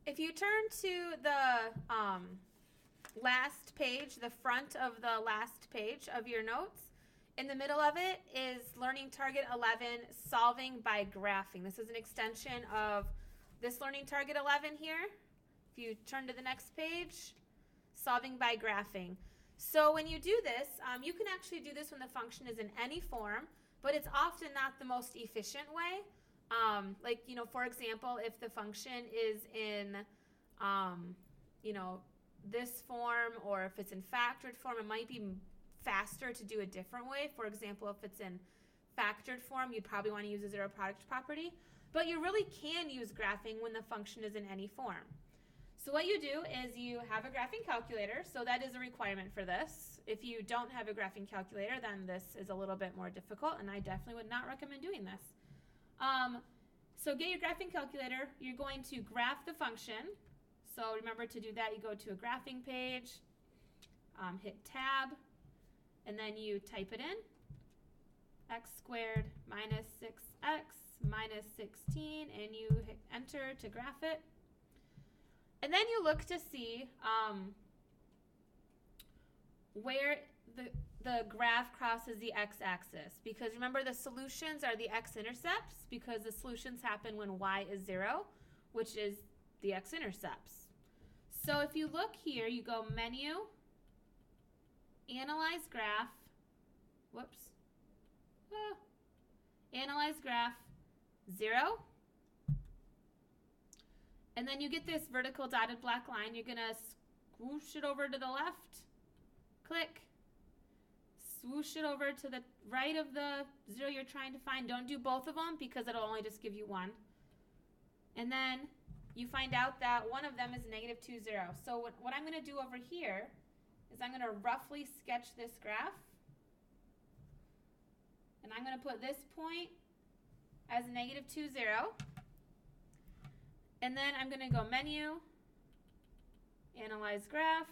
If you turn to the last page, the front of the last page of your notes, in the middle of it is Learning Target 11, Solving by Graphing. This is an extension of this Learning Target 11 here. If you turn to the next page, Solving by Graphing. So when you do this, you can actually do this when the function is in any form, but it's often not the most efficient way. Like, for example, if the function is in, this form, or if it's in factored form, it might be faster to do a different way. For example, if it's in factored form, you'd probably want to use a zero product property, but you really can use graphing when the function is in any form. So what you do is you have a graphing calculator, so that is a requirement for this. If you don't have a graphing calculator, then this is a little bit more difficult, and I definitely would not recommend doing this. So get your graphing calculator. You're going to graph the function. So remember, to do that, you go to a graphing page, hit tab, and then you type it in, x squared minus 6x minus 16, and you hit enter to graph it. And then you look to see where the graph crosses the x-axis, because remember, the solutions are the x-intercepts, because the solutions happen when y is 0, which is the x-intercepts. So if you look here, you go Menu, Analyze Graph, Analyze Graph, 0, and then you get this vertical dotted black line. You're going to swoosh it over to the left, click, swoosh it over to the right of the 0 you're trying to find. Don't do both of them, because it'll only just give you one. And then you find out that one of them is -2, 0. So what I'm going to do over here is I'm going to roughly sketch this graph. And I'm going to put this point as -2, 0. And then I'm going to go Menu, Analyze Graph,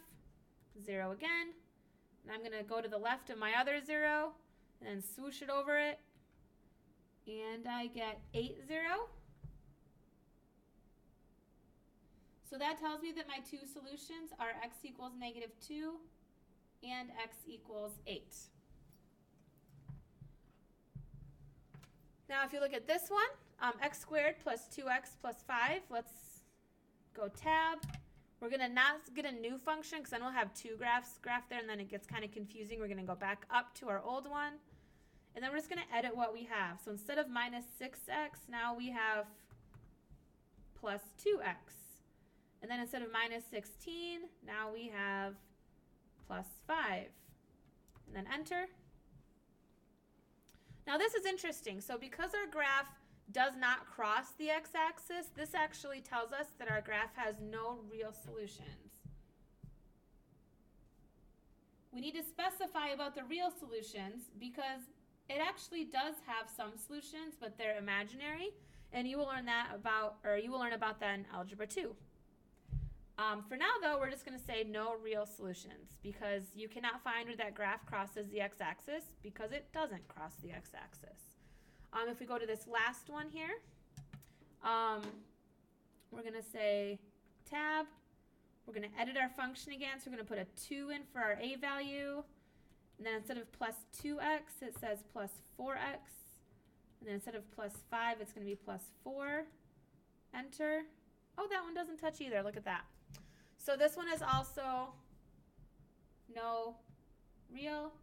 0 again. And I'm going to go to the left of my other 0 and then swoosh it over it. And I get 8, 0. So that tells me that my two solutions are x equals -2 and x equals 8. Now if you look at this one, x squared plus 2x plus 5, let's go tab. We're going to not get a new function, because then we'll have two graphs graphed there, and then it gets kind of confusing. We're going to go back up to our old one, and then we're just going to edit what we have. So instead of -6x, now we have plus 2x. And then instead of -16, now we have plus 5. And then enter. Now this is interesting. So because our graph does not cross the x-axis, this actually tells us that our graph has no real solutions. We need to specify about the real solutions, because it actually does have some solutions, but they're imaginary, and you will learn about that in Algebra 2. For now, though, we're just going to say no real solutions, because you cannot find where that graph crosses the x-axis, because it doesn't cross the x-axis. If we go to this last one here, we're going to say tab. We're going to edit our function again, so we're going to put a 2 in for our a value. And then instead of plus 2x, it says plus 4x. And then instead of plus 5, it's going to be plus 4. Enter. Oh, that one doesn't touch either. Look at that. So this one is also no real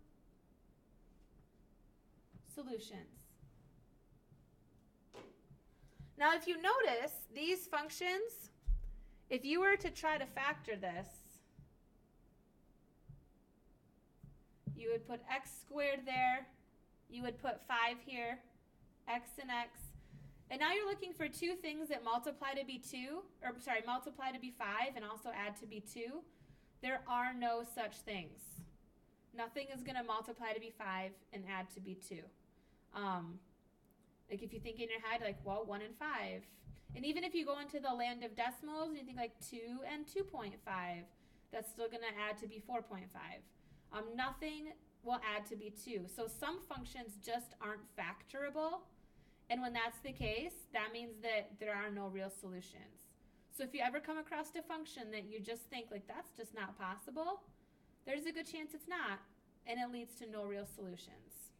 solutions. Now, if you notice, these functions, if you were to try to factor this, you would put x squared there, you would put 5 here, x and x, and now you're looking for two things that multiply to be 5 and also add to be 2. There are no such things. Nothing is going to multiply to be 5 and add to be 2. Like if you think in your head, like, well, 1 and 5. And even if you go into the land of decimals and you think like 2 and 2.5, that's still going to add to be 4.5. Nothing will add to be 2. So some functions just aren't factorable. And when that's the case, that means that there are no real solutions. So if you ever come across a function that you just think like that's just not possible, there's a good chance it's not, and it leads to no real solutions.